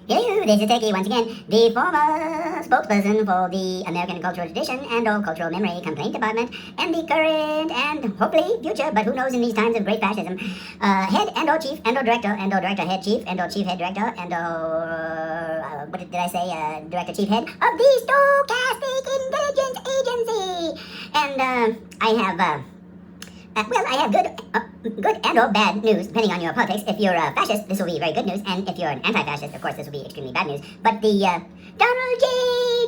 Hello, this is Techie once again, the former spokesperson for the American Cultural Tradition and or Cultural Memory Complaint Department, and the current and hopefully future, but who knows in these times of great fascism, head and or chief and or director head chief and or chief head director and or, what did I say, director chief head of the Stochastic Intelligence Agency. And I have good and or bad news, depending on your politics. If you're a fascist, this will be very good news, and if you're an anti-fascist, of course, this will be extremely bad news. But the Donald J.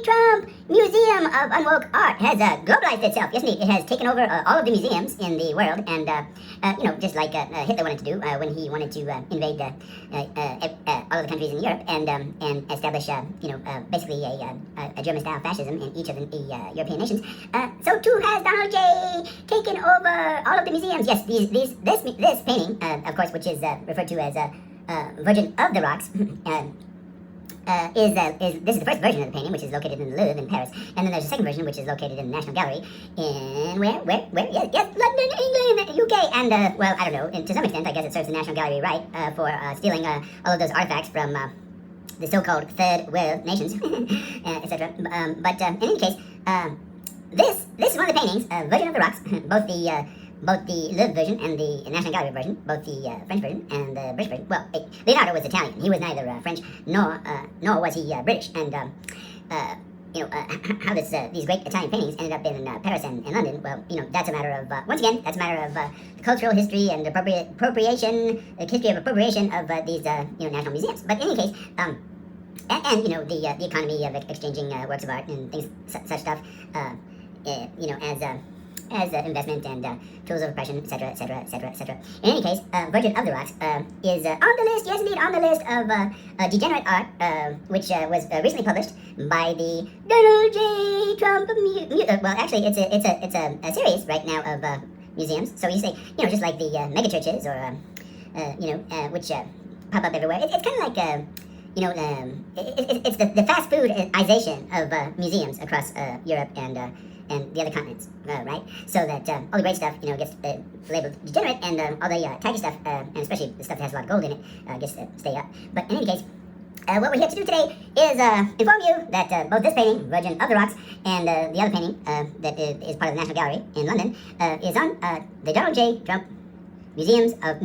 Trump Museum of Unwoke Art has globalized itself. Yes, indeed. It has taken over all of the museums in the world, and, just like Hitler wanted to do when he wanted to invade all of the countries in Europe and establish, basically a German-style fascism in each of the European nations. So too has Donald J. taken over all of the museums. Yes, this painting, of course, which is referred to as Virgin of the Rocks, this is the first version of the painting, which is located in the Louvre in Paris, and then there's a second version, which is located in the National Gallery in where? Yes, London, England, UK, and well, I don't know. And to some extent, I guess it serves the National Gallery right for stealing all of those artifacts from the so-called third world nations, etc. But in any case, this is one of the paintings, Virgin of the Rocks, both the Louvre version and the National Gallery version, both the French version and the British version. Well, Leonardo was Italian. He was neither French nor was he British. And how these great Italian paintings ended up in Paris and London. Well, that's a matter of once again, that's a matter of the cultural history and appropriation, the history of appropriation of these national museums. But in any case, and the economy of exchanging works of art and things such stuff, as investment and tools of oppression, etc., etc., etc., etc. In any case, Virgin of the Rocks is on the list, yes indeed, on the list of Degenerate art, which was recently published by the Donald J. Trump well, actually, it's a series right now of museums. So you say, just like the mega churches or which pop up everywhere. It's kind of like it's the fast foodization of museums across Europe and the other continents, right? So that all the great stuff, gets labeled degenerate, and all the tacky stuff, and especially the stuff that has a lot of gold in it, gets to stay up. But in any case, what we're here to do today is inform you that both this painting, Virgin of the Rocks, and the other painting that is part of the National Gallery in London is on the Donald J. Trump Museums of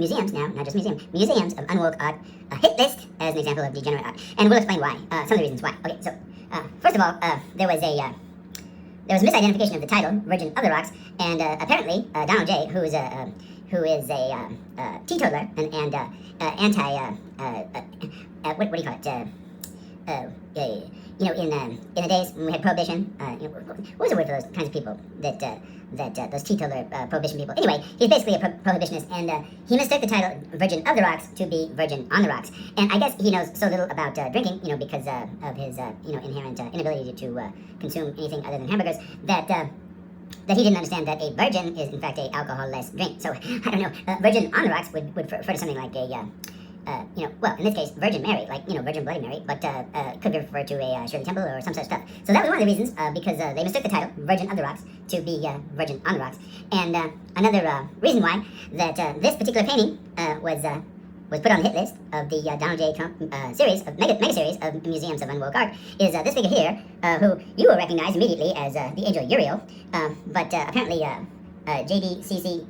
Unwoke Art hit list as an example of degenerate art. And we'll explain why, some of the reasons why. Okay, so first of all, there was a misidentification of the title, Virgin of the Rocks, and apparently Donald J., who is a teetotaler and anti what do you call it? In the days when we had prohibition, what was the word for those kinds of people that those teetotaler prohibition people? Anyway, he's basically a prohibitionist, and he mistook the title Virgin of the Rocks to be Virgin on the Rocks. And I guess he knows so little about drinking, because of his inherent inability to consume anything other than hamburgers, that he didn't understand that a virgin is in fact a alcohol-less drink. So I don't know. Virgin on the Rocks would refer to something like a well, in this case, Virgin Mary, like, Virgin Bloody Mary, but could be referred to a Shirley Temple or some such stuff. So that was one of the reasons, because they mistook the title, Virgin of the Rocks, to be Virgin on the Rocks. And another reason why that this particular painting was put on the hit list of the Donald J. Trump series, of mega series of museums of unwoke art, is this figure here, who you will recognize immediately as the angel Uriel, but apparently JDCC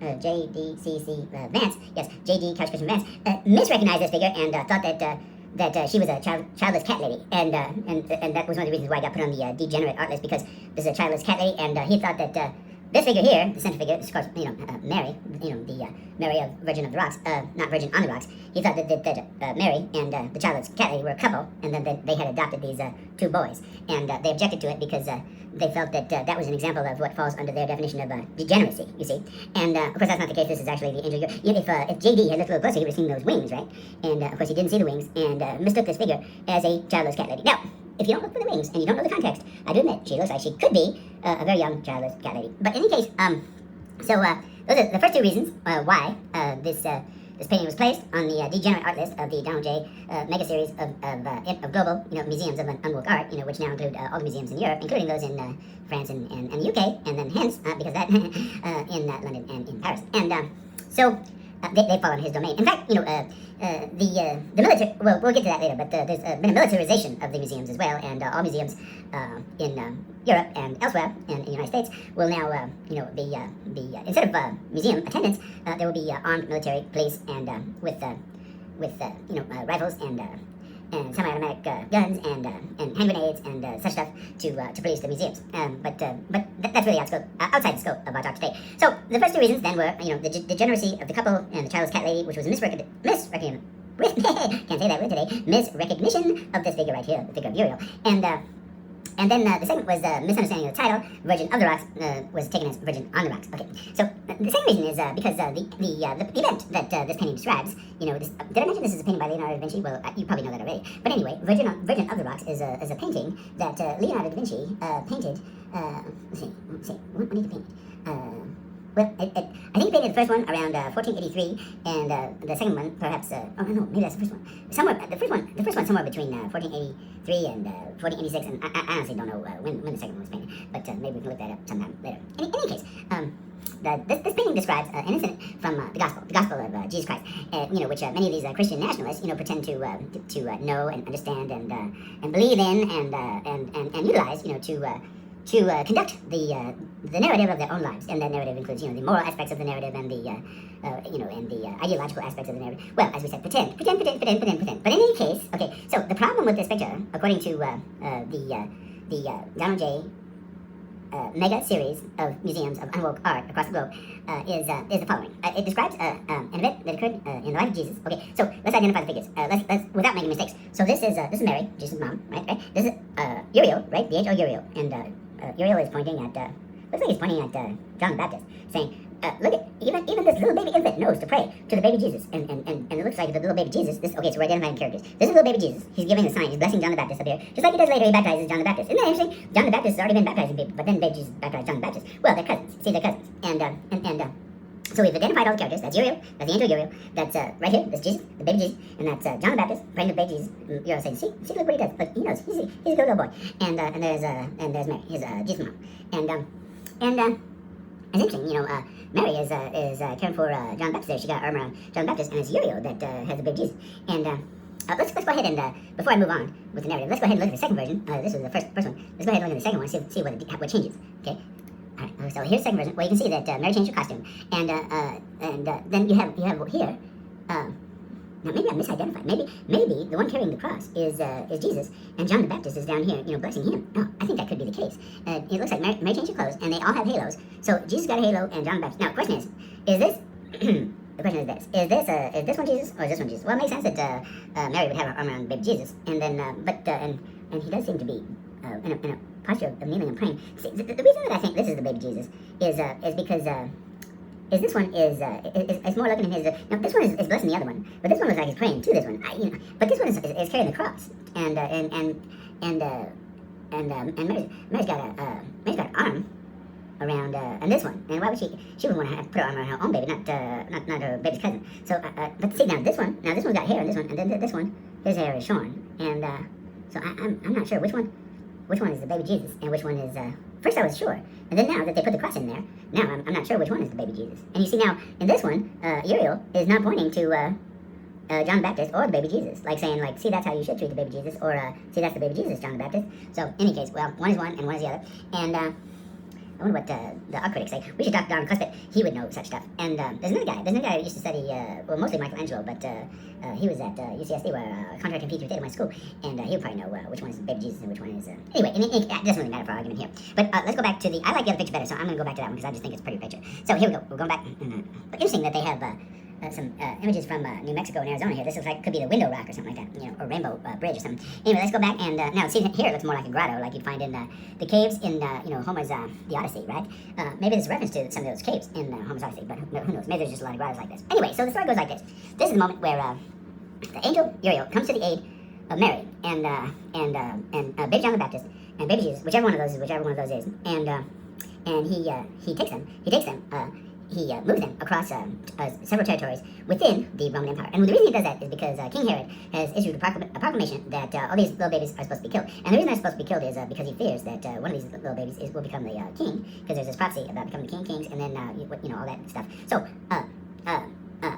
Vance, yes, JD Couch Cushion Vance, misrecognized this figure and thought that she was a childless cat lady, and that was one of the reasons why I got put on the degenerate art list, because this is a childless cat lady, and he thought that this figure here, the center figure, is of course, Mary, the Mary of Virgin of the Rocks, not Virgin on the Rocks. He thought that Mary and the childless cat lady were a couple, and then they had adopted these two boys, and they objected to it because they felt that that was an example of what falls under their definition of degeneracy, you see. And of course, that's not the case. This is actually the angel. If JD had looked a little closer, he would have seen those wings, right? And of course, he didn't see the wings, and mistook this figure as a childless cat lady. Now, if you don't look for the wings and you don't know the context, I do admit she looks like she could be a very young childless cat lady. But in any case, so those are the first two reasons why this painting was placed on the degenerate art list of the Donald J. mega series of global museums of unwoke art, which now include all the museums in Europe, including those in France and the UK, and then hence because that in London and in Paris. And so they fall on his domain. In fact, the military. Well, we'll get to that later. But there's been a militarization of the museums as well, and all museums in Europe and elsewhere in the United States will now, be instead of museum attendants, there will be armed military police and with rifles and semi-automatic guns and hand grenades and such stuff to police the museums. But that's really outside the scope of our talk today. So the first two reasons then were, the degeneracy of the couple and the childless cat lady, which was a misrecognition of this figure right here, the figure of Uriel. And then the second was the misunderstanding of the title. Virgin of the Rocks was taken as Virgin on the Rocks. Okay, so the second reason is because the event that this painting describes, did I mention this is a painting by Leonardo da Vinci? Well, you probably know that already. But anyway, Virgin of the Rocks is a painting that Leonardo da Vinci painted. Let's see, when did he paint it? Well, I think he painted the first one around 1483, and the second one perhaps. No, maybe that's the first one. The first one somewhere between 1483 and 1486, and I honestly don't know when the second one was painted, but maybe we can look that up sometime later. In any case, this painting describes an incident from the gospel of Jesus Christ, which many of these Christian nationalists, pretend to know and understand and believe in and utilize, to conduct the narrative of their own lives, and that narrative includes, the moral aspects of the narrative and the and the ideological aspects of the narrative. Well, as we said, pretend. But in any case, okay. So the problem with this picture, according to the Donald J. Mega series of museums of Unwoke art across the globe, is the following. It describes an event that occurred in the life of Jesus. Okay, so let's identify the figures. Let's without making mistakes. So this is Mary, Jesus' mom, right? This is Uriel, right? The angel Uriel, and Uriel is pointing at, looks like he's pointing at John the Baptist, saying, look at, even this little baby infant knows to pray to the baby Jesus, and it looks like the little baby Jesus, okay, so we're identifying characters. This is little baby Jesus, he's giving the sign, he's blessing John the Baptist up here, just like he does later, he baptizes John the Baptist. Isn't that interesting? John the Baptist has already been baptizing people, but then baby Jesus baptized John the Baptist. Well, they're cousins, they're cousins, and so we've identified all the characters. That's Uriel, that's the angel Uriel, that's right here, that's Jesus, the baby Jesus, and that's John the Baptist, praying to the baby Jesus. Uriel saying, see, look what he does, look, he knows, he's a good little boy. And there's Mary, his Jesus' mom. And it's interesting, Mary is caring for John the Baptist there. She got her arm around John the Baptist, and it's Uriel that has the baby Jesus. And let's go ahead and, before I move on with the narrative, let's go ahead and look at the second version. This was the first one. Let's go ahead and look at the second one, see what changes, okay? Alright, so here's the second version. Well, you can see that Mary changed her costume, and then you have here. Now maybe I misidentified. Maybe the one carrying the cross is Jesus, and John the Baptist is down here, blessing him. No, I think that could be the case. It looks like Mary changed her clothes, and they all have halos. So Jesus got a halo, and John the Baptist. Now, the question is this? The question is this: is this one Jesus, or is this one Jesus? Well, it makes sense that Mary would have her arm around baby Jesus, and then and he does seem to be in a posture of kneeling and praying. See, the reason that I think this is the baby Jesus is because this one is more looking at his. Now this one is blessing the other one, but this one looks like he's praying to this one. But this one is carrying the cross, and Mary's got an arm around and this one. And why would she would want to put her arm around her own baby, not her baby's cousin. So but see, now this one's got hair, and then this one, his hair is shorn, and so I'm not sure which one is the baby Jesus and which one is. First I was sure, and then now that they put the cross in there, now I'm not sure which one is the baby Jesus. And you see now, in this one, Uriel is not pointing to John the Baptist or the baby Jesus, like saying, see, that's how you should treat the baby Jesus, or see, that's the baby Jesus, John the Baptist. So, in any case, well, one is one and one is the other. And I wonder what the art critics say. We should talk to Darwin Cuspit. He would know such stuff. And there's another guy who used to study, mostly Michelangelo, but he was at UCSD, where contract and Theta went to school, and he would probably know which one is baby Jesus and which one is. Anyway, it doesn't really matter for our argument here. But let's go back to I like the other picture better, so I'm going to go back to that one because I just think it's a prettier picture. So here we go. We're going back. Interesting that they have some images from New Mexico and Arizona here. This looks like could be the Window Rock or something like that, or Rainbow Bridge or something. Anyway, let's go back and now see here it looks more like a grotto, like you'd find in the caves in Homer's The Odyssey, right? Maybe there's a reference to some of those caves in Homer's Odyssey, but who knows? Maybe there's just a lot of grottos like this. Anyway, so the story goes like this. This is the moment where the angel Uriel comes to the aid of Mary and baby John the Baptist and baby Jesus, whichever one of those is, and he takes them. He moves them across several territories within the Roman Empire. And the reason he does that is because King Herod has issued a proclamation that all these little babies are supposed to be killed. And the reason they're supposed to be killed is because he fears that one of these little babies will become the king, because there's this prophecy about becoming the king of kings, and then all that stuff. So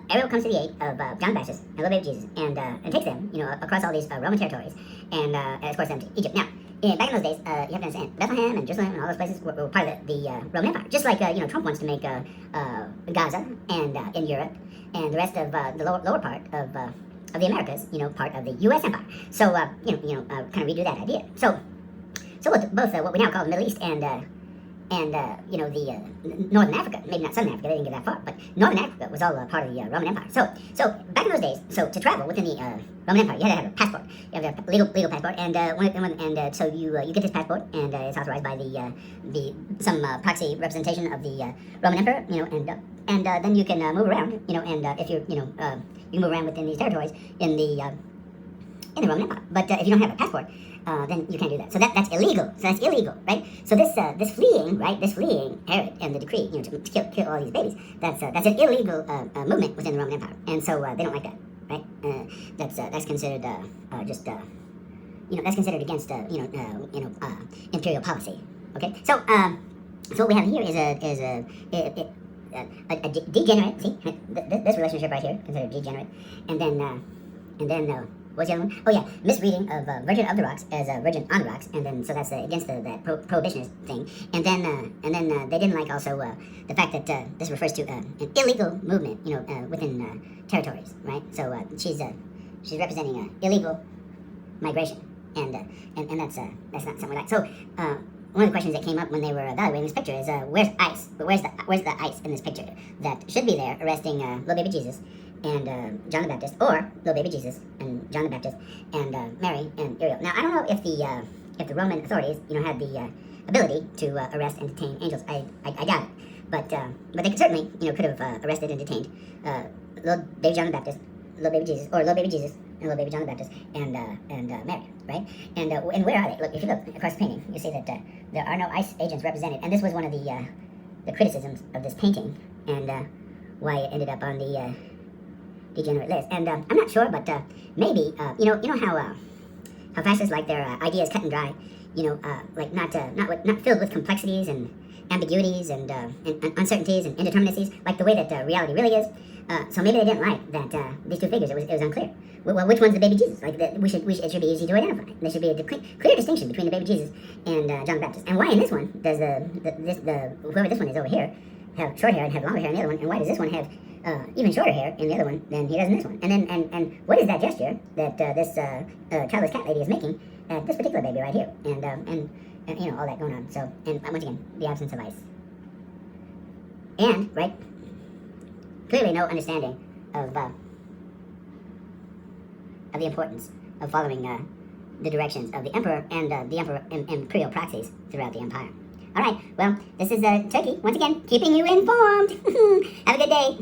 Ariel comes to the aid of John the Baptist and little baby Jesus, and takes them, across all these Roman territories, and escorts them to Egypt. Now, back in those days, you have to understand, Bethlehem and Jerusalem and all those places were part of the Roman Empire. Just like, Trump wants to make Gaza and in Europe and the rest of the lower part of the Americas, part of the U.S. Empire. So, kind of redo that idea. So both what we now call the Middle East and the Northern Africa, maybe not Southern Africa, they didn't get that far, but Northern Africa was all part of the Roman Empire. So back in those days, so to travel within the Roman Empire, you had to have a passport. You have to have a legal passport, and so you get this passport, and it's authorized by some proxy representation of the Roman Emperor, and then you can move around, and if you you can move around within these territories in the Roman Empire. But if you don't have a passport, then you can't do that. So that's illegal. So that's illegal, right? So this fleeing Herod and the decree, to kill all these babies, that's an illegal movement within the Roman Empire, and so they don't like that, right? That's considered that's considered against imperial policy. Okay, so what we have here is a degenerate. See this relationship right here, considered degenerate, and then. What's the other one? Oh yeah, misreading of Virgin of the Rocks as Virgin on the Rocks, and then so that's against that prohibitionist thing. And then they didn't like also the fact that this refers to an illegal movement, within territories, right? So she's representing illegal migration, and that's not something we like. So one of the questions that came up when they were evaluating this picture is where's ICE? But where's the ICE in this picture that should be there arresting little baby Jesus and John the Baptist, or little baby Jesus and John the Baptist and Mary and Ariel. Now I don't know if the Roman authorities had the ability to arrest and detain angels. I doubt it, but they could certainly could have arrested and detained little baby John the Baptist, little baby Jesus, or little baby Jesus and little baby John the Baptist and Mary, right? And where are they? Look, if you look across the painting, you see that there are no ICE agents represented, and this was one of the criticisms of this painting, and why it ended up on the Degenerate list. And I'm not sure, but maybe how fascists like their ideas cut and dry, like not filled with complexities and ambiguities and uncertainties and indeterminacies, like the way that reality really is. So maybe they didn't like that these two figures. It was unclear. Well, which one's the baby Jesus? Like that, it should be easy to identify. There should be a clear distinction between the baby Jesus and John the Baptist. And why in this one does whoever this one is over here have short hair and have longer hair in the other one? And why does this one have even shorter hair in the other one than he does in this one? And what is that gesture that this childless cat lady is making at this particular baby right here? And all that going on. So, and once again, the absence of ice. And, right, clearly no understanding of the importance of following the directions of the emperor and the emperor imperial proxies throughout the empire. All right, well, this is Turkey, once again, keeping you informed. Have a good day.